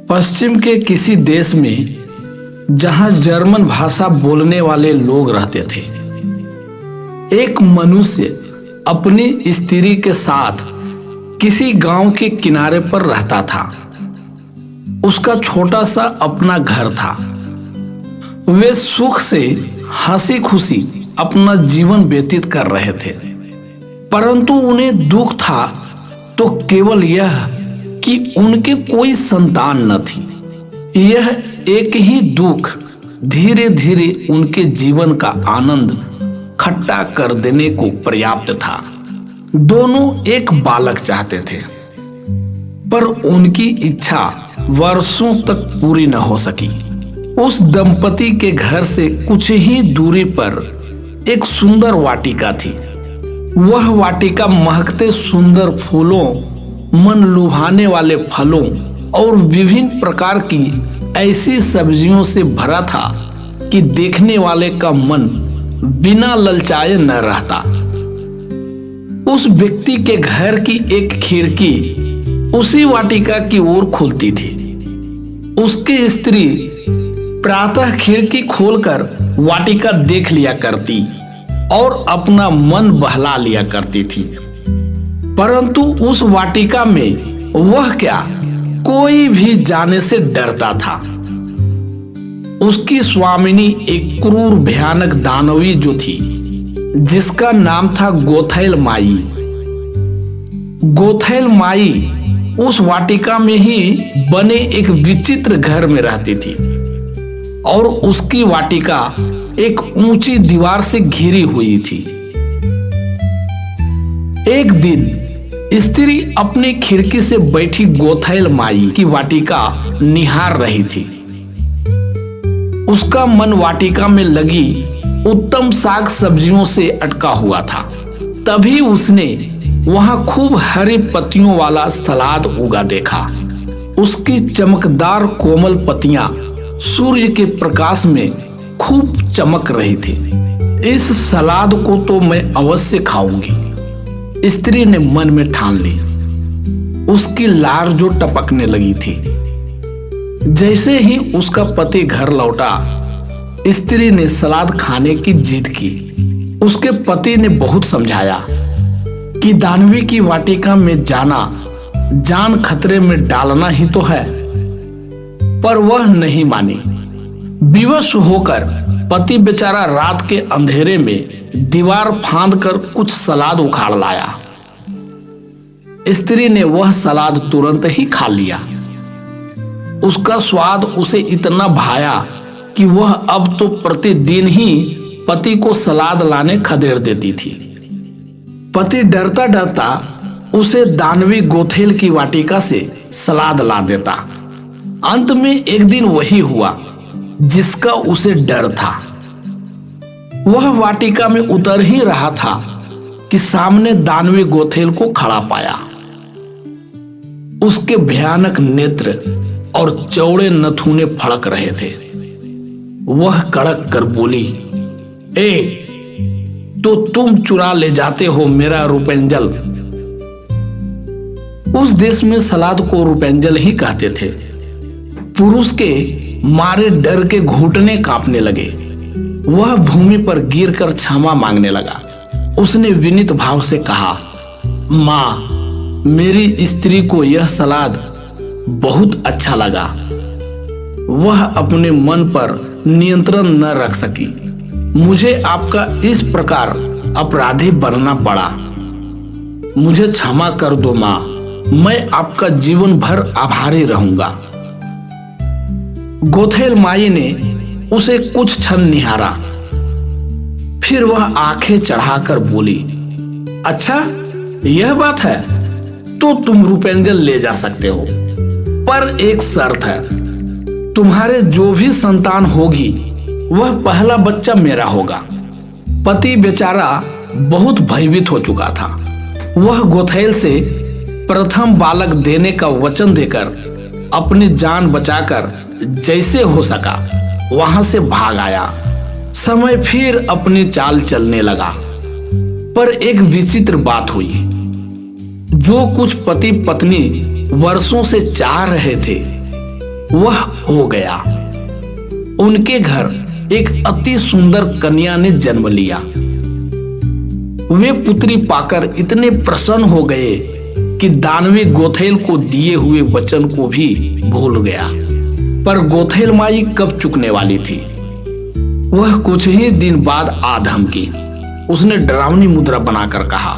पश्चिम के किसी देश में जहां जर्मन भाषा बोलने वाले लोग रहते थे, एक मनुष्य अपनी स्त्री के साथ किसी गांव के किनारे पर रहता था। उसका छोटा सा अपना घर था। वे सुख से हंसी खुशी अपना जीवन व्यतीत कर रहे थे, परंतु उन्हें दुख था तो केवल यह कि उनके कोई संतान न थी। यह एक ही दुख धीरे धीरे उनके जीवन का आनंद खट्टा कर देने को पर्याप्त था। दोनों एक बालक चाहते थे, पर उनकी इच्छा वर्षों तक पूरी न हो सकी। उस दंपति के घर से कुछ ही दूरी पर एक सुंदर वाटिका थी। वह वाटिका महकते सुंदर फूलों, मन लुभाने वाले फलों और विभिन्न प्रकार की ऐसी सब्जियों से भरा था कि देखने वाले का मन बिना ललचाए न रहता। उस व्यक्ति के घर की एक खिड़की उसी वाटिका की ओर खुलती थी। उसकी स्त्री प्रातः खिड़की खोलकर वाटिका देख लिया करती और अपना मन बहला लिया करती थी, परंतु उस वाटिका में वह क्या, कोई भी जाने से डरता था। उसकी स्वामिनी एक क्रूर भयानक दानवी जो थी, जिसका नाम था गोथैल माई। गोथैल माई उस वाटिका में ही बने एक विचित्र घर में रहती थी और उसकी वाटिका एक ऊंची दीवार से घिरी हुई थी। एक दिन स्त्री अपनी खिड़की से बैठी गोथैल माई की वाटिका निहार रही थी। उसका मन वाटिका में लगी उत्तम साग सब्जियों से अटका हुआ था। तभी उसने वहां खूब हरी पत्तियों वाला सलाद उगा देखा। उसकी चमकदार कोमल पत्तियां सूर्य के प्रकाश में खूब चमक रही थी। इस सलाद को तो मैं अवश्य खाऊंगी, स्त्री ने मन में ठान ली। उसकी लार जो टपकने लगी थी। जैसे ही उसका पति घर लौटा, स्त्री ने सलाद खाने की जिद की। उसके पति ने बहुत समझाया कि दानवी की वाटिका में जाना जान खतरे में डालना ही तो है, पर वह नहीं मानी। विवश होकर पति बेचारा रात के अंधेरे में दीवार फांद कर कुछ सलाद उखाड़ लाया। स्त्री ने वह सलाद तुरंत ही खा लिया। उसका स्वाद उसे इतना भाया कि वह अब तो प्रतिदिन ही पति को सलाद लाने खदेड़ देती थी। पति डरता डरता उसे दानवी गोथेल की वाटिका से सलाद ला देता। अंत में एक दिन वही हुआ जिसका उसे डर था। वह वाटिका में उतर ही रहा था कि सामने दानवी गोथेल को खड़ा पाया। उसके भयानक नेत्र और चौड़े नथुने फड़क रहे थे। वह कड़क कर बोली, तो तुम चुरा ले जाते हो मेरा रुपेंजल। उस देश में सलाद को रुपेंजल ही कहते थे। पुरुष के मारे डर के घुटने कांपने लगे। वह भूमि पर गिरकर क्षमा मांगने लगा। उसने विनीत भाव से कहा, माँ, मेरी स्त्री को यह सलाद बहुत अच्छा लगा। वह अपने मन पर नियंत्रण न रख सकी। मुझे आपका इस प्रकार अपराधी बनना पड़ा। मुझे क्षमा कर दो माँ, मैं आपका जीवन भर आभारी रहूंगा। गोथेल माई ने उसे कुछ क्षण निहारा, फिर वह आंखें चढ़ाकर बोली, अच्छा यह बात है तो तुम रुपेंजल ले जा सकते हो, पर एक शर्त है। तुम्हारे जो भी संतान होगी वह पहला बच्चा मेरा होगा। पति बेचारा बहुत भयभीत हो चुका था। वह गोथैल से प्रथम बालक देने का वचन देकर अपनी जान बचाकर जैसे हो सका वहां से भाग आया। समय फिर अपनी चाल चलने लगा। पर एक विचित्र बात हुई। जो कुछ पति पत्नी वर्षों से चाह रहे थे वह हो गया। उनके घर एक अति सुंदर कन्या ने जन्म लिया। वे पुत्री पाकर इतने प्रसन्न हो गए कि दानवी गोथेल को दिए हुए वचन को भी भूल गया। पर गोथेल माई कब चुकने वाली थी। वह कुछ ही दिन बाद आ धमकी। उसने डरावनी मुद्रा बनाकर कहा,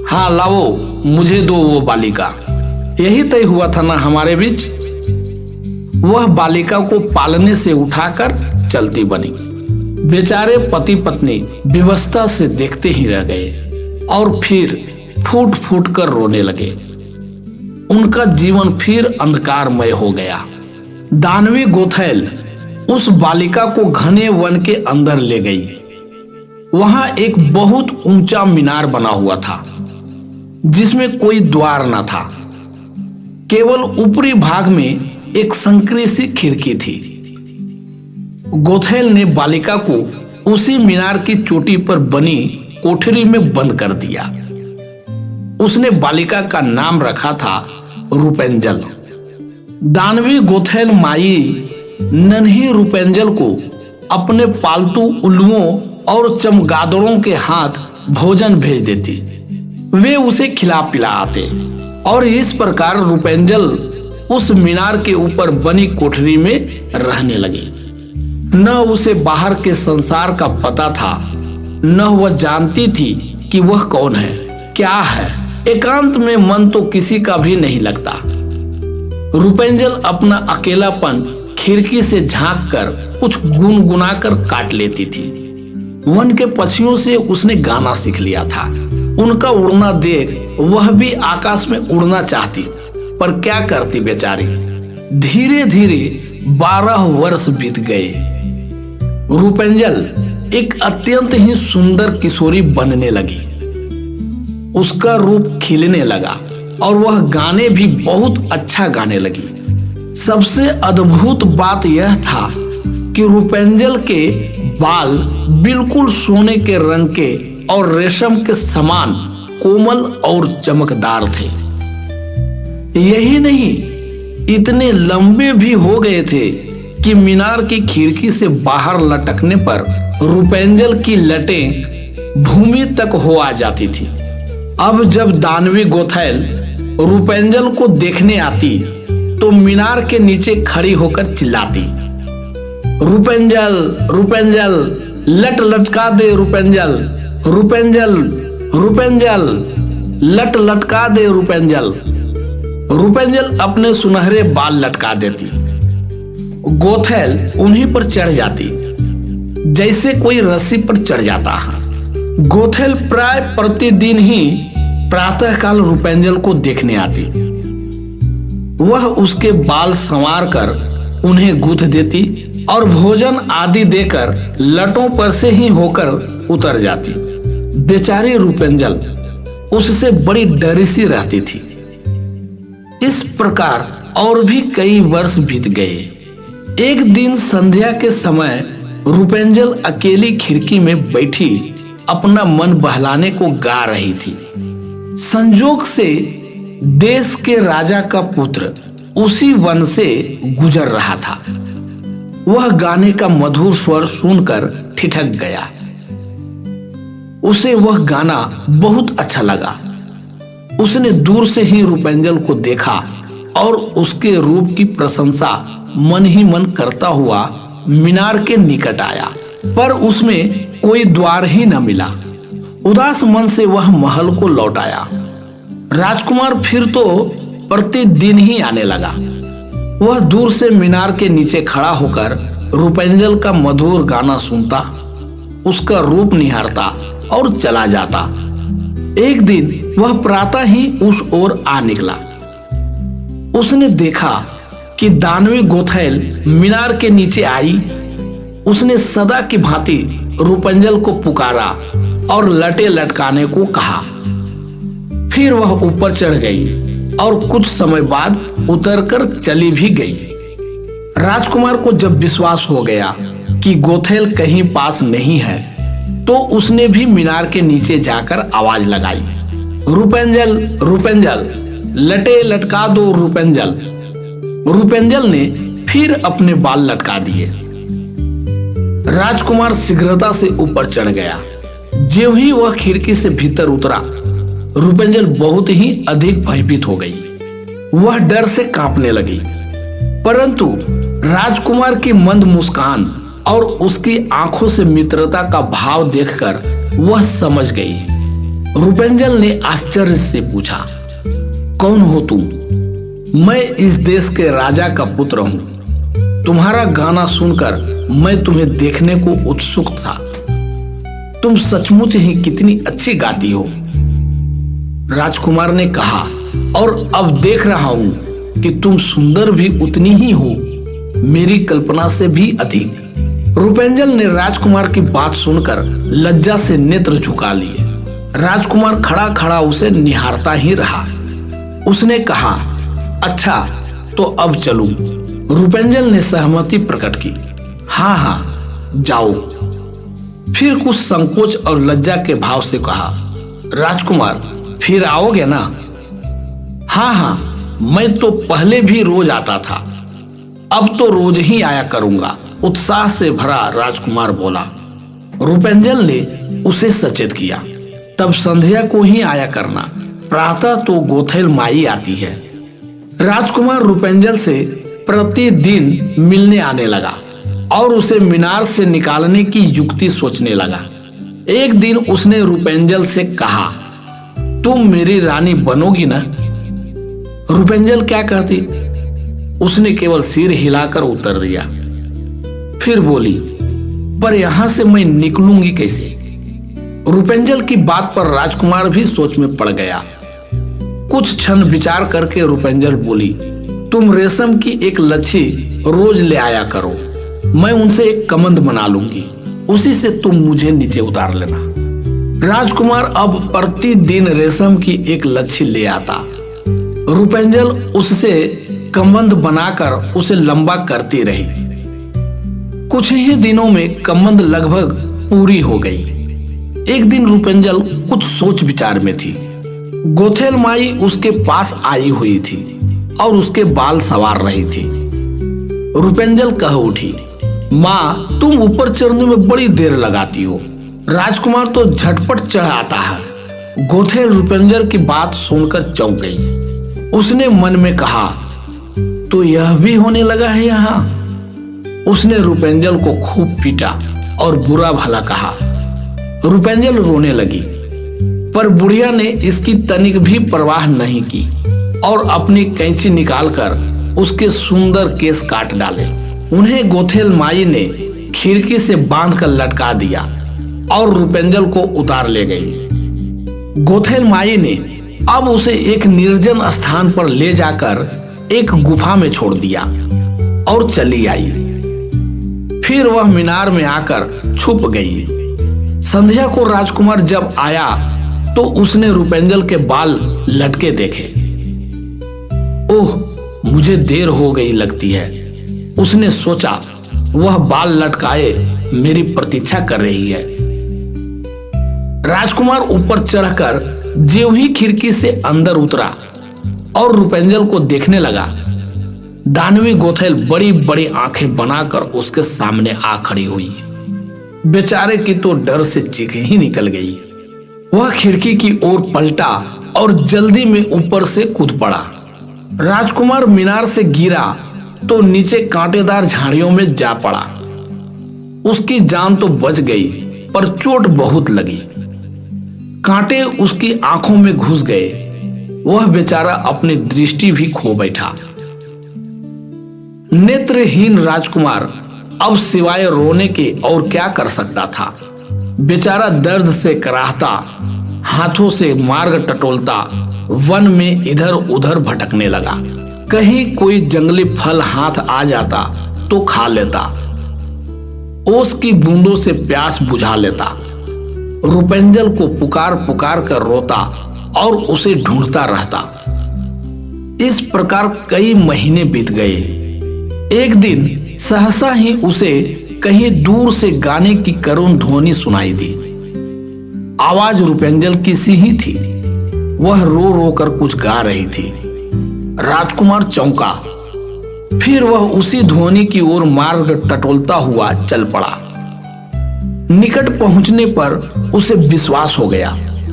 हाँ लाओ, मुझे दो वो बालिका। यही तय हुआ था ना हमारे बीच। वह बालिका को पालने से उठाकर चलती बनी। बेचारे पति पत्नी विवशता से देखते ही रह गए और फिर फूट फूट कर रोने लगे। उनका जीवन फिर अंधकारमय हो गया। दानवी गोथेल उस बालिका को घने वन के अंदर ले गई। वहां एक बहुत ऊंचा मीनार बना हुआ था जिसमें कोई द्वार न था। केवल ऊपरी भाग में एक संकरी सी खिड़की थी। गोथेल ने बालिका को उसी मीनार की चोटी पर बनी कोठरी में बंद कर दिया। उसने बालिका का नाम रखा था रूपेंजल। दानवी गोथेल माई नन्ही रूपेंजल को अपने पालतू उल्लुओं और चमगादड़ों के हाथ भोजन भेज देती। वे उसे खिला पिला आते और इस प्रकार रूपेंजल उस मीनार के ऊपर बनी कोठरी में रहने लगी। न उसे बाहर के संसार का पता था, न वह जानती थी कि वह कौन है, क्या है। एकांत में मन तो किसी का भी नहीं लगता। रूपेंजल अपना अकेलापन खिड़की से झांक कर कुछ गुनगुनाकर काट लेती थी। वन के पक्षियों से उसने गाना सीख लिया था। उनका उड़ना देख वह भी आकाश में उड़ना चाहती, पर क्या करती बेचारी। धीरे धीरे 12 वर्ष बीत गए। रूपेंजल एक अत्यंत ही सुंदर किशोरी बनने लगी। उसका रूप खिलने लगा और वह गाने भी बहुत अच्छा गाने लगी। सबसे अद्भुत बात यह था कि रूपेंजल के बाल बिल्कुल सोने के रंग के और रेशम के समान कोमल और चमकदार थे। यही नहीं, इतने लंबे भी हो गए थे कि मीनार की खिड़की से बाहर लटकने पर रूपेंजल की लटें भूमि तक हो आ जाती थी। अब जब दानवी गोथेल रूपेंजल को देखने आती तो मीनार के नीचे खड़ी होकर चिल्लाती, रूपेंजल रूपेंजल, लट लटका दे रूपेंजल, रूपेंजल रूपेंजल, लट लटका दे रूपेंजल। रूपेंजल अपने सुनहरे बाल लटका देती। गोथेल उन्हीं पर चढ़ जाती जैसे कोई रस्सी पर चढ़ जाता है। गोथेल प्राय प्रतिदिन ही प्रातःकाल रूपेंजल को देखने आती। वह उसके बाल संवार कर उन्हें गूंथ देती और भोजन आदि देकर लटों पर से ही होकर उतर जाती। बेचारी रूपेंजल उससे बड़ी डरी सी रहती थी। इस प्रकार और भी कई वर्ष बीत गए। एक दिन संध्या के समय रूपेंजल अकेली खिड़की में बैठी अपना मन बहलाने को गा रही थी। संजोग से देश के राजा का पुत्र उसी वन से गुजर रहा था। वह गाने का मधुर स्वर सुनकर ठिठक गया। उसे वह गाना बहुत अच्छा लगा। उसने दूर से ही रूपेंजल को देखा और उसके रूप की प्रशंसा मन ही मन करता हुआ मीनार के निकट आया, पर उसमें कोई द्वार ही न मिला। उदास मन से वह महल को लौट आया। राजकुमार फिर तो प्रतिदिन ही आने लगा। वह दूर से मीनार के नीचे खड़ा होकर रूपेंजल का मधुर गाना सुनता, उसका रूप निहारता और चला जाता। एक दिन वह प्रातः ही उस ओर आ निकला। उसने देखा कि दानवी गोथेल मीनार के नीचे आई। उसने सदा की भांति रूपेंजल को पुकारा और लटे लटकाने को कहा। फिर वह ऊपर चढ़ गई और कुछ समय बाद उतरकर चली भी गई। राजकुमार को जब विश्वास हो गया कि गोथेल कहीं पास नहीं है, तो उसने भी मीनार के नीचे जाकर आवाज लगाई, रूपेंजल रूपेंजल, लटे लटका दो रूपेंजल। रूपेंजल ने फिर अपने बाल लटका दिए। राजकुमार शीघ्रता से ऊपर चढ़ गया। ज्यों ही वह खिड़की से भीतर उतरा, रूपेंजल बहुत ही अधिक भयभीत हो गई। वह डर से कांपने लगी, परंतु राजकुमार की मंद मुस्कान और उसकी आंखों से मित्रता का भाव देखकर वह समझ गई। रूपेंजल ने आश्चर्य से पूछा, कौन हो तुम? मैं इस देश के राजा का पुत्र हूं। तुम्हारा गाना सुनकर मैं तुम्हें देखने को उत्सुक था। तुम सचमुच ही कितनी अच्छी गाती हो। राजकुमार ने कहा, और अब देख रहा हूं कि तुम सुंदर भी उतनी ही हो, मेरी कल्पना से भी अधिक। रूपेंजल ने राजकुमार की बात सुनकर लज्जा से नेत्र झुका लिए। राजकुमार खड़ा खड़ा उसे निहारता ही रहा। उसने कहा, अच्छा तो अब चलूं। रूपेंजल ने सहमति प्रकट की। हाँ हाँ जाओ। फिर कुछ संकोच और लज्जा के भाव से कहा, राजकुमार फिर आओगे ना? हाँ हाँ, मैं तो पहले भी रोज आता था, अब तो रोज ही आया करूंगा, उत्साह से भरा राजकुमार बोला। रूपेंजल ने उसे सचेत किया, तब संध्या को ही आया करना, प्रातः तो गोथेल माई आती है। राजकुमार रूपेंजल से प्रतिदिन मिलने आने लगा और उसे मीनार से निकालने की युक्ति सोचने लगा। एक दिन उसने रूपेंजल से कहा, तुम मेरी रानी बनोगी ना? रूपेंजल क्या कहती? उसने केवल सिर हिलाकर उत्तर दिया। फिर बोली, पर यहां से मैं निकलूंगी कैसे? रूपेंजल की बात पर राजकुमार भी सोच में पड़ गया। कुछ क्षण विचार करके रूपेंजल बोली, तुम रेशम की एक लच्छी रोज ले आया करो, मैं उनसे एक कमंद बना लूंगी, उसी से तुम मुझे नीचे उतार लेना। राजकुमार अब प्रतिदिन रेशम की एक लच्छी ले आता। रूपेंजल उससे कमंद बनाकर उसे लंबा करती रही। कुछ ही दिनों में कमंद लगभग पूरी हो गई। एक दिन रूपेंजल कुछ सोच विचार में थी। गोथेल माई उसके पास आई हुई थी और उसके बाल संवार रही थी। रूपेंजल कह उठी, माँ तुम ऊपर चढ़ने में बड़ी देर लगाती हो। राजकुमार तो झटपट चढ़ आता है। गोथेल रूपेंजल की बात सुनकर चौंक गई। उसने मन में कहा, तो यह भी होने लगा है यहाँ। उसने रूपेंजल को खूब पीटा और बुरा भला कहा। रूपेंजल रोने लगी, पर बुढ़िया ने इसकी तनिक भी परवाह नहीं की और अपनी कैंची निकालकर उसके सुंदर केस काट डाले। उन्हें गोथेल माई ने खिड़की से बांधकर लटका दिया और रूपेंजल को उतार ले गई। गोथेल माई ने अब उसे एक निर्जन स्थान पर ले जाकर एक गुफा में छोड़ दिया और चली आई। फिर वह मीनार में आकर छुप गई। संध्या को राजकुमार जब आया तो उसने रूपेंजल के बाल लटके देखे। ओह, मुझे देर हो गई लगती है, उसने सोचा। वह बाल लटकाए मेरी प्रतीक्षा कर रही है। राजकुमार ऊपर चढ़कर ज्यों ही खिड़की से अंदर उतरा और रूपेंजल को देखने लगा, दानवी गोथेल बड़ी बड़ी आंखें बनाकर उसके सामने आ खड़ी हुई। बेचारे की तो डर से चीख ही निकल गई। वह खिड़की की ओर पलटा और जल्दी में ऊपर से कूद पड़ा। राजकुमार मीनार से गिरा तो नीचे कांटेदार झाड़ियों में जा पड़ा। उसकी जान तो बच गई, पर चोट बहुत लगी। कांटे उसकी आंखों में घुस गए। वह बेचारा अपनी दृष्टि भी खो बैठा। नेत्रहीन राजकुमार अब सिवाय रोने के और क्या कर सकता था। बेचारा दर्द से कराहता, हाथों से मार्ग टटोलता वन में इधर उधर भटकने लगा। कहीं कोई जंगली फल हाथ आ जाता तो खा लेता, ओस की बूंदों से प्यास बुझा लेता। रूपेंजल को पुकार पुकार कर रोता और उसे ढूंढता रहता। इस प्रकार कई महीने बीत गए। एक दिन सहसा ही उसे कहीं दूर से गाने की करुण ध्वनि सुनाई दी। आवाज रूपेंजल की सी ही थी। वह रो रो कर कुछ गा रही थी। राजकुमार चौंका। फिर वह उसी ध्वनि की ओर मार्ग टटोलता हुआ चल पड़ा। निकट पहुंचने पर उसे विश्वास हो गया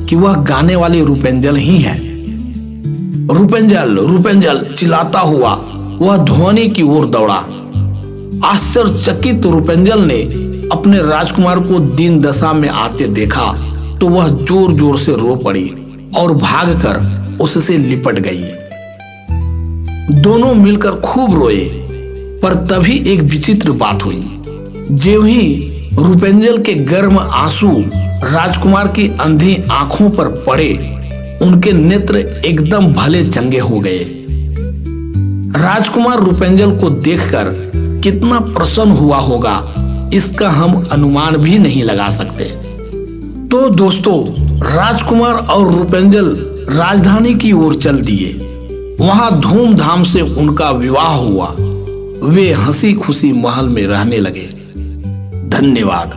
कि वह गाने वाली रूपेंजल ही है। रूपेंजल रूपेंजल चिल्लाता हुआ वह ध्वनि की ओर दौड़ा। आश्चर्यचकित रूपेंजल ने अपने राजकुमार को दीन दशा में आते देखा तो वह जोर जोर से रो पड़ी और भागकर उससे लिपट गई। दोनों मिलकर खूब रोए, पर तभी एक विचित्र बात हुई। ज्यों ही रूपेंजल के गर्म आंसू राजकुमार की अंधी आंखों पर पड़े, उनके नेत्र एकदम भले चंगे हो गए। राजकुमार रूपेंजल को देखकर कितना प्रसन्न हुआ होगा, इसका हम अनुमान भी नहीं लगा सकते। तो दोस्तों, राजकुमार और रूपेंजल राजधानी की ओर चल दिए। वहां धूमधाम से उनका विवाह हुआ। वे हंसी खुशी महल में रहने लगे। धन्यवाद।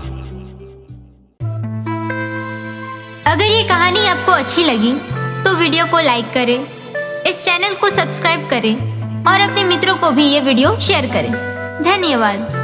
अगर ये कहानी आपको अच्छी लगी तो वीडियो को लाइक करें, इस चैनल को सब्सक्राइब करें और अपने मित्रों को भी ये वीडियो शेयर करें। धन्यवाद।